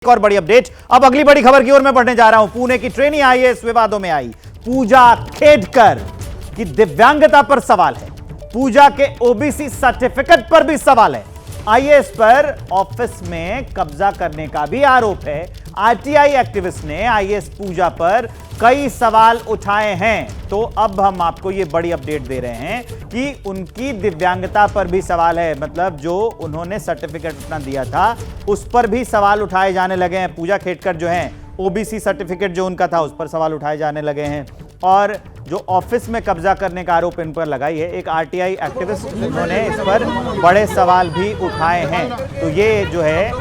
एक और बड़ी अपडेट। अब अगली बड़ी खबर की ओर मैं बढ़ने जा रहा हूं। पुणे की ट्रेनी आईएएस विवादों में आई। पूजा खेडकर की दिव्यांगता पर सवाल है। पूजा के ओबीसी सर्टिफिकेट पर भी सवाल है। आईएएस पर ऑफिस में कब्जा करने का भी आरोप है। आरटीआई एक्टिविस्ट ने आईएएस पूजा पर कई सवाल उठाए हैं। तो अब हम आपको यह बड़ी अपडेट दे रहे हैं कि उनकी दिव्यांगता पर भी सवाल है। मतलब जो उन्होंने सर्टिफिकेट अपना दिया था उस पर भी सवाल उठाए जाने लगे हैं। पूजा खेडकर जो हैं, ओबीसी सर्टिफिकेट जो उनका था उस पर सवाल उठाए जाने लगे हैं। और जो ऑफिस में कब्जा करने का आरोप इन पर लगाई है एक आरटीआई एक्टिविस्ट, उन्होंने इस पर बड़े सवाल भी उठाए हैं। तो ये जो है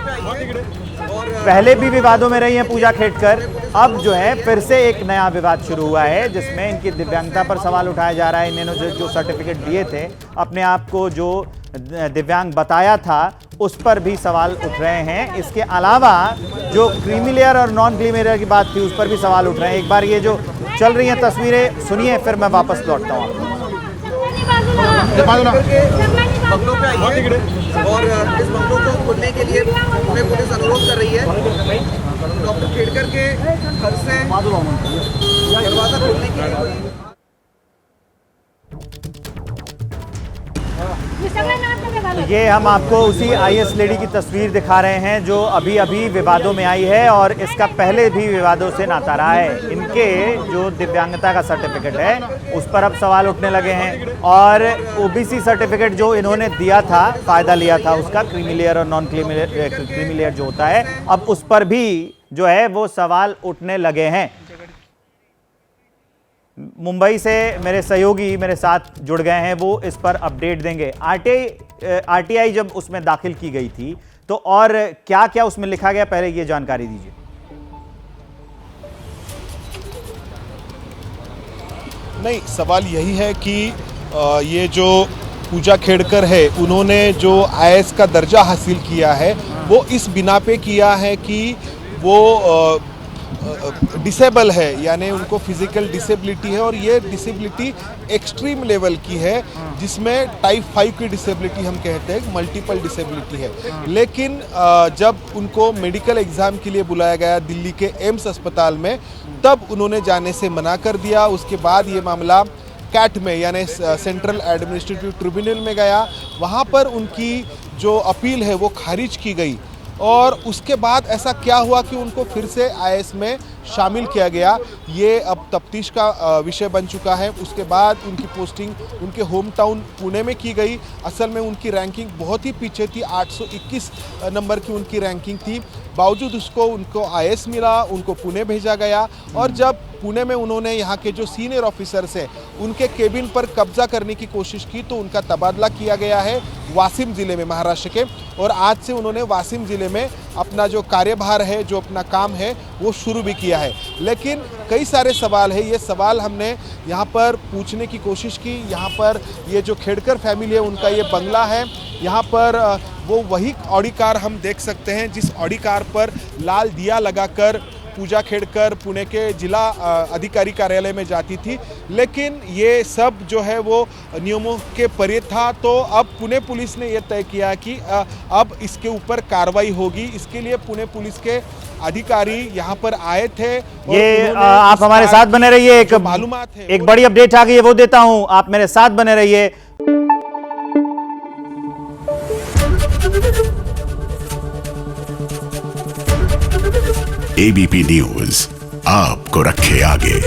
पहले भी विवादों में रही हैं पूजा खेडकर, अब जो है फिर से एक नया विवाद शुरू हुआ है जिसमें इनकी दिव्यांगता पर सवाल उठाया जा रहा है। इन्होंने जो सर्टिफिकेट दिए थे, अपने आप को जो दिव्यांग बताया था, उस पर भी सवाल उठ रहे हैं। इसके अलावा जो क्रीमी लेयर और नॉन क्रीमी लेयर की बात थी उस पर भी सवाल उठ रहे हैं। एक बार ये जो चल रही हैं तस्वीरें सुनिए, फिर मैं वापस लौटता हूँ। बंगलों पे आई है और इस बंगलों को खोलने के लिए पुणे पुलिस अनुरोध कर रही है। डॉक्टर खेडकर के घर से दरवाजा खोलने के लिए ये हम आपको उसी आईएएस लेडी की तस्वीर दिखा रहे हैं जो अभी अभी विवादों में आई है और इसका पहले भी विवादों से नाता रहा है। इनके जो दिव्यांगता का सर्टिफिकेट है उस पर अब सवाल उठने लगे हैं और ओबीसी सर्टिफिकेट जो इन्होंने दिया था, फायदा लिया था उसका, क्रीमी लेयर और नॉन क्रीमी लेयर जो होता है, अब उस पर भी जो है वो सवाल उठने लगे हैं। मुंबई से मेरे सहयोगी मेरे साथ जुड़ गए हैं, वो इस पर अपडेट देंगे। आरटीआई जब उसमें दाखिल की गई थी तो और क्या क्या उसमें लिखा गया, पहले ये जानकारी दीजिए। नहीं, सवाल यही है कि ये जो पूजा खेडकर है उन्होंने जो आईएएस का दर्जा हासिल किया है वो इस बिना पे किया है कि वो डिसेबल है, यानी उनको फिजिकल डिसेबिलिटी है और ये डिसेबिलिटी एक्सट्रीम लेवल की है जिसमें टाइप 5 की डिसेबिलिटी हम कहते हैं, मल्टीपल डिसेबिलिटी है। लेकिन जब उनको मेडिकल एग्जाम के लिए बुलाया गया दिल्ली के एम्स अस्पताल में, तब उन्होंने जाने से मना कर दिया। उसके बाद ये मामला कैट में यानी सेंट्रल एडमिनिस्ट्रेटिव ट्रिब्यूनल में गया, वहाँ पर उनकी जो अपील है वो खारिज की गई और उसके बाद ऐसा क्या हुआ कि उनको फिर से आईएएस में शामिल किया गया, ये अब तफ्तीश का विषय बन चुका है। उसके बाद उनकी पोस्टिंग उनके होम टाउन पुणे में की गई। असल में उनकी रैंकिंग बहुत ही पीछे थी, 821 नंबर की उनकी रैंकिंग थी। बावजूद उसको उनको आईएएस मिला, उनको पुणे भेजा गया और जब पुणे में उन्होंने यहाँ के जो सीनियर ऑफिसर्स हैं उनके केबिन पर कब्जा करने की कोशिश की तो उनका तबादला किया गया है वाशिम ज़िले में, महाराष्ट्र के, और आज से उन्होंने वाशिम ज़िले में अपना जो कार्यभार है, जो अपना काम है वो शुरू भी किया है। लेकिन कई सारे सवाल है, ये सवाल हमने यहाँ पर पूछने की कोशिश की। यहाँ पर ये जो खेडकर फैमिली है उनका ये बंगला है, यहाँ पर वो वही ऑडी कार हम देख सकते हैं जिस ऑडी कार पर लाल दिया लगाकर पूजा खेडकर पुणे के जिला अधिकारी कार्यालय में जाती थी। लेकिन ये सब जो है वो नियमों के परे था। तो अब पुणे पुलिस ने यह तय किया कि अब इसके ऊपर कार्रवाई होगी। इसके लिए पुणे पुलिस के अधिकारी यहाँ पर आए थे। ये आप हमारे साथ बने रहिए, एक मालूमात है, एक बड़ी अपडेट आ गई है वो देता हूँ, आप मेरे साथ बने रहिए। एबीपी न्यूज आपको रखे आगे।